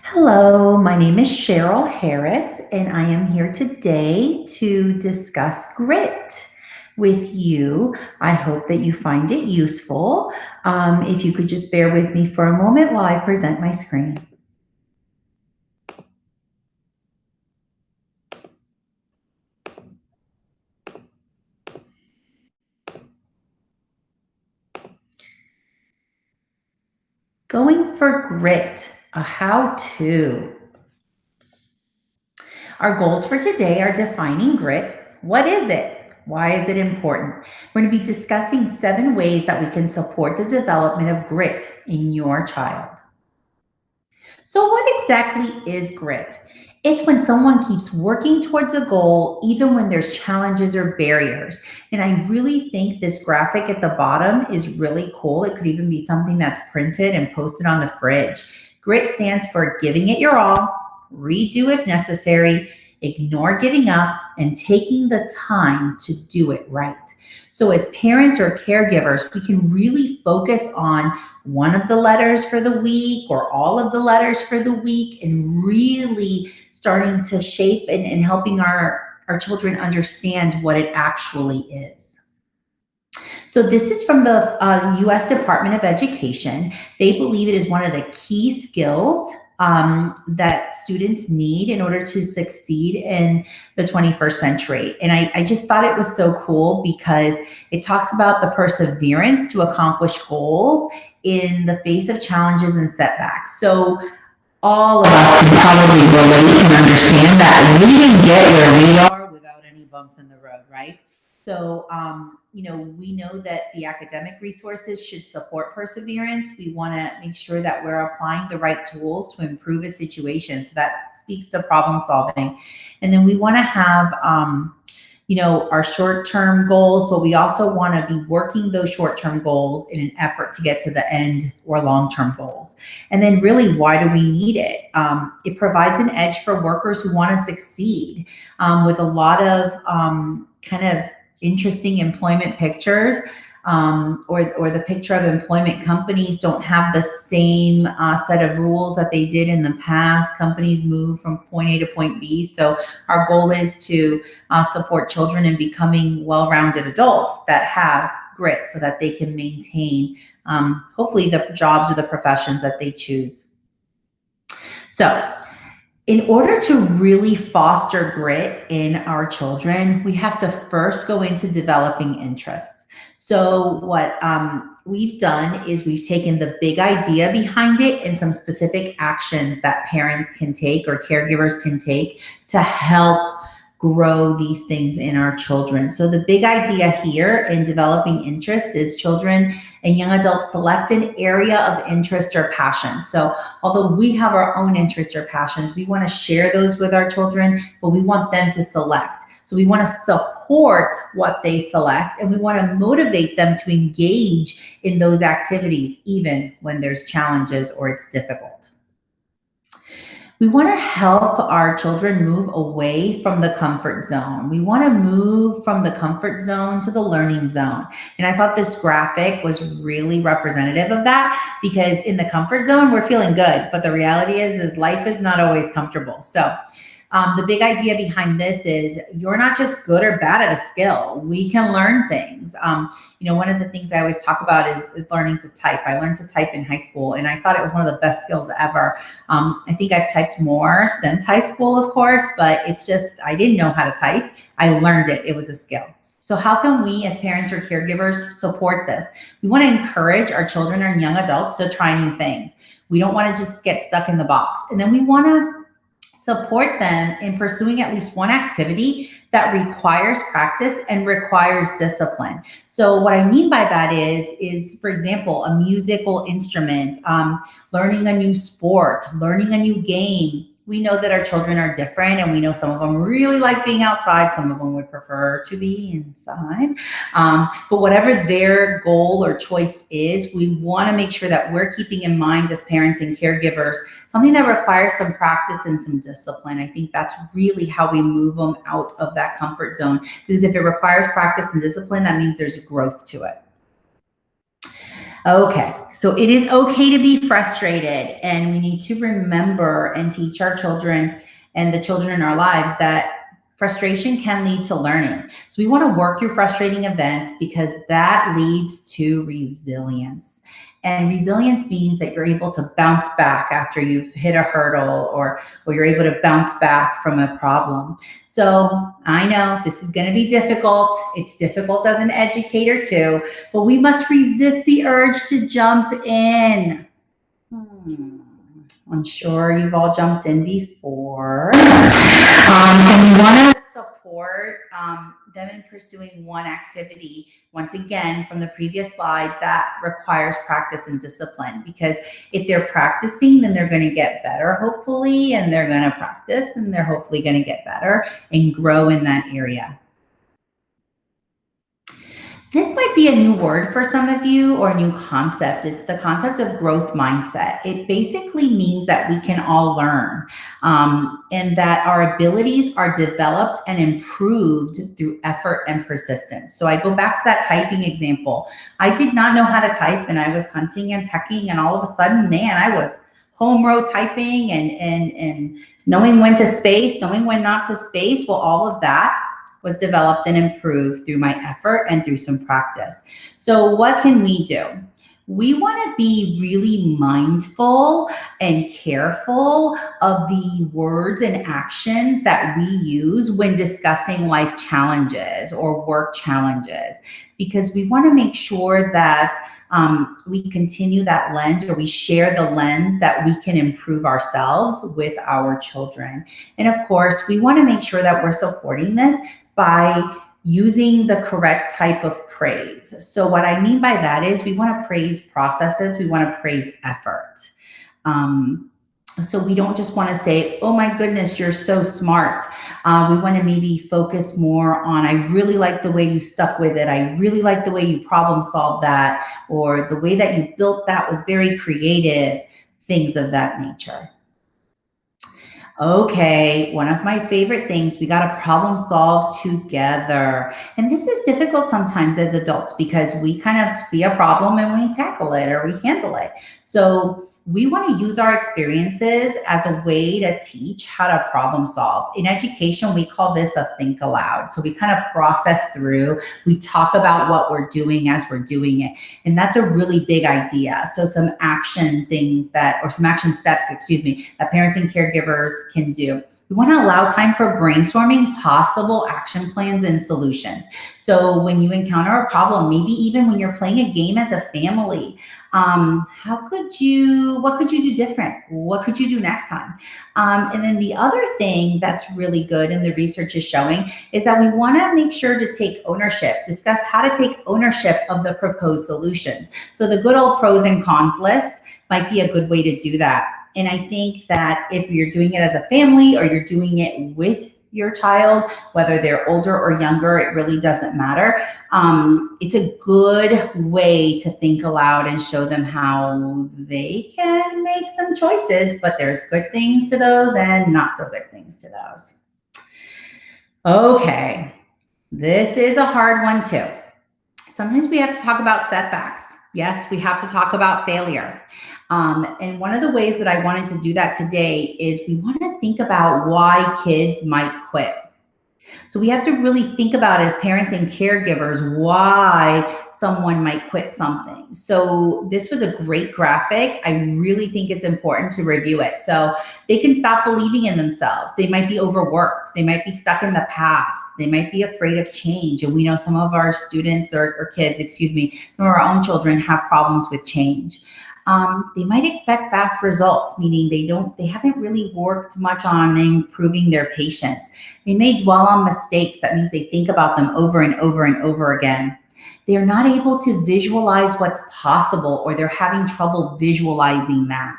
Hello, my name is Cheryl Harris, and I am here today to discuss grit with you. I hope that you find it useful. If you could just bear with me for a moment while I present my screen. Going for grit, a how-to. Our goals for today are defining grit. What is it? Why is it important? We're going to be discussing 7 ways that we can support the development of grit in your child. So, what exactly is grit? It's when someone keeps working towards a goal even when there's challenges or barriers. And I really think this graphic at the bottom is really cool. It could even be something that's printed and posted on the fridge. Grit stands for giving it your all, redo if necessary, ignore giving up, and taking the time to do it right. So, as parents or caregivers, we can really focus on one of the letters for the week or all of the letters for the week and really starting to shape and helping our children understand what it actually is. So this is from the U.S. Department of Education. They believe it is one of the key skills that students need in order to succeed in the 21st century. And I just thought it was so cool because it talks about the perseverance to accomplish goals in the face of challenges and setbacks. So all of us can probably relate and understand that we didn't get where we are without any bumps in the road, right? So, we know that the academic resources should support perseverance. We want to make sure that we're applying the right tools to improve a situation. So that speaks to problem solving. And then we want to have, our short-term goals, but we also want to be working those short-term goals in an effort to get to the end or long-term goals. And then really, why do we need it? It provides an edge for workers who want to succeed with a lot of kind of interesting employment pictures. Or the picture of employment. Companies don't have the same set of rules that they did in the past. Companies move from point A to point B. So our goal is to support children in becoming well-rounded adults that have grit so that they can maintain, hopefully, the jobs or the professions that they choose. So in order to really foster grit in our children, we have to first go into developing interests. So what we've done is we've taken the big idea behind it and some specific actions that parents can take or caregivers can take to help grow these things in our children. So the big idea here in developing interests is children and young adults select an area of interest or passion. So although we have our own interests or passions, we want to share those with our children, but we want them to select. So we want to support what they select, and we want to motivate them to engage in those activities, even when there's challenges or it's difficult. We want to help our children move away from the comfort zone. We want to move from the comfort zone to the learning zone. And I thought this graphic was really representative of that because in the comfort zone, we're feeling good. But the reality is life is not always comfortable. So the big idea behind this is you're not just good or bad at a skill. We can learn things. One of the things I always talk about is learning to type. I learned to type in high school, and I thought it was one of the best skills ever. I think I've typed more since high school, of course, but it's just I didn't know how to type. I learned it. It was a skill. So how can we as parents or caregivers support this? We want to encourage our children and young adults to try new things. We don't want to just get stuck in the box. And then we want to support them in pursuing at least one activity that requires practice and requires discipline. So what I mean by that is for example, a musical instrument, learning a new sport, learning a new game. We know that our children are different, and we know some of them really like being outside. Some of them would prefer to be inside. But whatever their goal or choice is, we want to make sure that we're keeping in mind as parents and caregivers something that requires some practice and some discipline. I think that's really how we move them out of that comfort zone. Because if it requires practice and discipline, that means there's growth to it. Okay, so it is okay to be frustrated, and we need to remember and teach our children and the children in our lives that frustration can lead to learning. So we want to work through frustrating events because that leads to resilience. And resilience means that you're able to bounce back after you've hit a hurdle, or you're able to bounce back from a problem. So I know this is going to be difficult. It's difficult as an educator too, but we must resist the urge to jump in. I'm sure you've all jumped in before. And we want to support them in pursuing one activity, once again, from the previous slide, that requires practice and discipline. Because if they're practicing, then they're going to get better, hopefully, and they're going to practice, and they're hopefully going to get better and grow in that area. This might be a new word for some of you, or a new concept. It's the concept of growth mindset. It basically means that we can all learn, and that our abilities are developed and improved through effort and persistence. So I go back to that typing example. I did not know how to type, and I was hunting and pecking, and all of a sudden, man, I was home row typing and knowing when to space, knowing when not to space. Well, all of that was developed and improved through my effort and through some practice. So what can we do? We want to be really mindful and careful of the words and actions that we use when discussing life challenges or work challenges, because we want to make sure that we continue that lens, or we share the lens that we can improve ourselves with our children. And of course, we want to make sure that we're supporting this by using the correct type of praise. So what I mean by that is we want to praise processes, we want to praise effort. So we don't just want to say, oh my goodness, you're so smart. We want to maybe focus more on, I really like the way you stuck with it. I really like the way you problem solved that, or the way that you built that was very creative, things of that nature. Okay, one of my favorite things, we got to problem solve together. And this is difficult sometimes as adults because we kind of see a problem and we tackle it or we handle it. So we want to use our experiences as a way to teach how to problem solve. In education, we call this a think aloud. So we kind of process through, we talk about what we're doing as we're doing it. And that's a really big idea. So some action things that, or some action steps, that parents and caregivers can do. We want to allow time for brainstorming possible action plans and solutions. So when you encounter a problem, maybe even when you're playing a game as a family, what could you do different? What could you do next time? And then the other thing that's really good, and the research is showing, is that we want to make sure to take ownership, discuss how to take ownership of the proposed solutions. So the good old pros and cons list might be a good way to do that. And I think that if you're doing it as a family or you're doing it with your child, whether they're older or younger, it really doesn't matter. It's a good way to think aloud and show them how they can make some choices, but there's good things to those and not so good things to those. Okay, this is a hard one too. Sometimes we have to talk about setbacks. Yes, we have to talk about failure. And one of the ways that I wanted to do that today is we want to think about why kids might quit. So we have to really think about, as parents and caregivers, why someone might quit something. So this was a great graphic. I really think it's important to review it. So they can stop believing in themselves. They might be overworked. They might be stuck in the past. They might be afraid of change. And we know some of our students or kids, some of our own children have problems with change. They might expect fast results, meaning they haven't really worked much on improving their patience. They may dwell on mistakes. That means they think about them over and over and over again. They're not able to visualize what's possible, or they're having trouble visualizing that.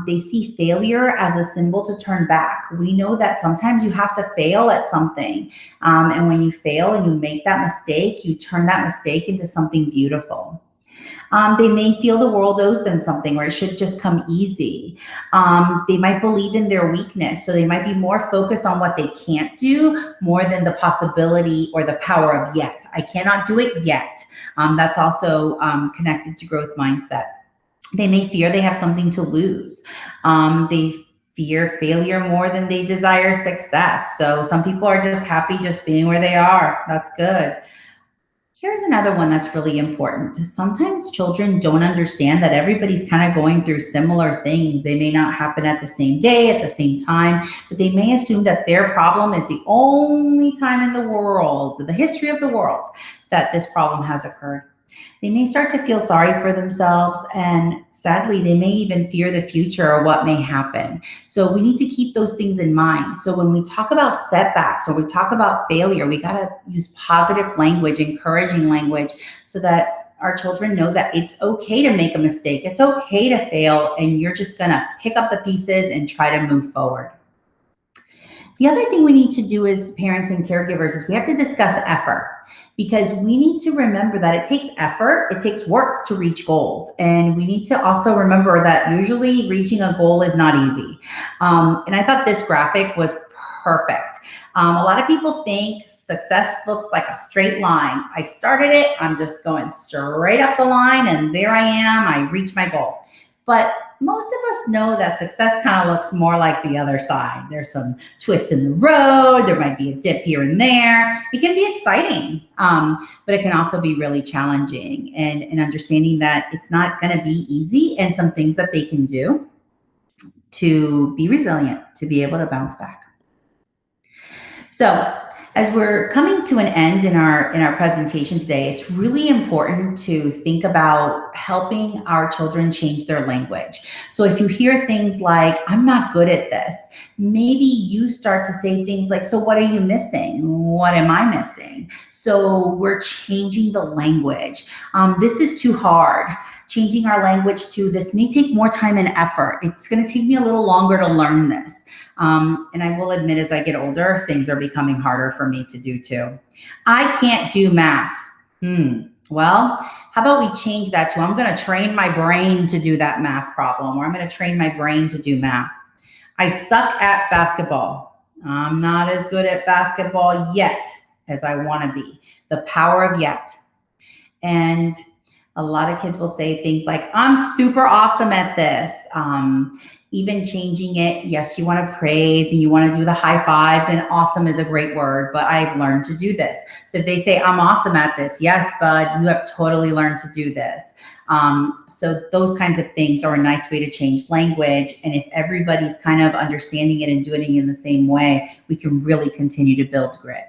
They see failure as a symbol to turn back. We know that sometimes you have to fail at something. And when you fail and you make that mistake, you turn that mistake into something beautiful. They may feel the world owes them something or it should just come easy. They might believe in their weakness. So they might be more focused on what they can't do more than the possibility or the power of yet. I cannot do it yet. That's also connected to growth mindset. They may fear they have something to lose. They fear failure more than they desire success. So some people are just happy just being where they are. That's good. Here's another one that's really important. Sometimes children don't understand that everybody's kind of going through similar things. They may not happen at the same day, at the same time, but they may assume that their problem is the only time in the world, the history of the world, that this problem has occurred. They may start to feel sorry for themselves, and sadly, they may even fear the future or what may happen. So we need to keep those things in mind. So when we talk about setbacks or we talk about failure, we got to use positive language, encouraging language, so that our children know that it's okay to make a mistake. It's okay to fail, and you're just going to pick up the pieces and try to move forward. The other thing we need to do as parents and caregivers is we have to discuss effort, because we need to remember that it takes effort, it takes work to reach goals. And we need to also remember that usually reaching a goal is not easy. And I thought this graphic was perfect. A lot of people think success looks like a straight line. I started it, I'm just going straight up the line, and there I am, I reached my goal. But most of us know that success kind of looks more like the other side. There's some twists in the road. There might be a dip here and there. It can be exciting, but it can also be really challenging. And understanding that it's not going to be easy, and some things that they can do to be resilient, to be able to bounce back. So as we're coming to an end in our presentation today, it's really important to think about helping our children change their language. So if you hear things like, I'm not good at this, maybe you start to say things like, so what are you missing? What am I missing? So we're changing the language. This is too hard. Changing our language to, this may take more time and effort. It's going to take me a little longer to learn this. And I will admit, as I get older, things are becoming harder for me to do too. I can't do math. Well, how about we change that to, I'm going to train my brain to do that math problem, or I'm going to train my brain to do math. I suck at basketball. I'm not as good at basketball yet as I want to be. The power of yet. And a lot of kids will say things like, I'm super awesome at this. Even changing it, yes, you want to praise and you want to do the high fives, and awesome is a great word, but I've learned to do this. So if they say, I'm awesome at this, yes, bud, you have totally learned to do this. So those kinds of things are a nice way to change language. And if everybody's kind of understanding it and doing it in the same way, we can really continue to build grit.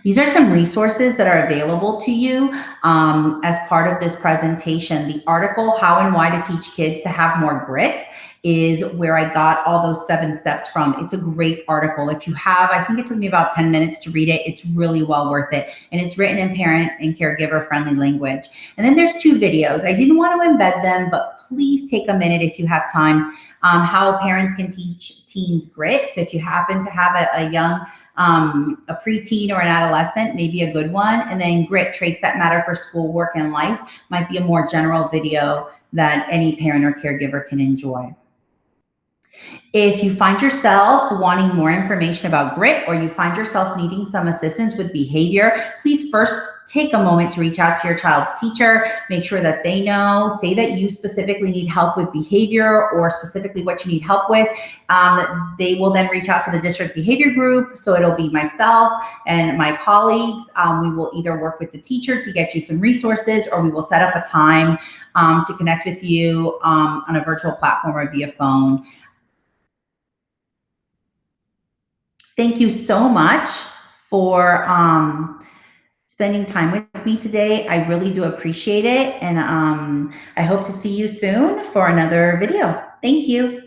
These are some resources that are available to you as part of this presentation. The article, How and Why to Teach Kids to Have More Grit, is where I got all those 7 steps from. It's a great article. If you have, I think it took me about 10 minutes to read it. It's really well worth it. And it's written in parent and caregiver friendly language. And then there's 2 videos. I didn't want to embed them, but please take a minute if you have time. How parents can teach teens grit. So if you happen to have a young a preteen or an adolescent, maybe a good one. And then Grit, Traits That Matter for School, Work, and Life might be a more general video that any parent or caregiver can enjoy. If you find yourself wanting more information about grit, or you find yourself needing some assistance with behavior, please first take a moment to reach out to your child's teacher. Make sure that they know, say that you specifically need help with behavior or specifically what you need help with. They will then reach out to the district behavior group. So it'll be myself and my colleagues. We will either work with the teacher to get you some resources, or we will set up a time to connect with you on a virtual platform or via phone. Thank you so much for spending time with me today. I really do appreciate it. And I hope to see you soon for another video. Thank you.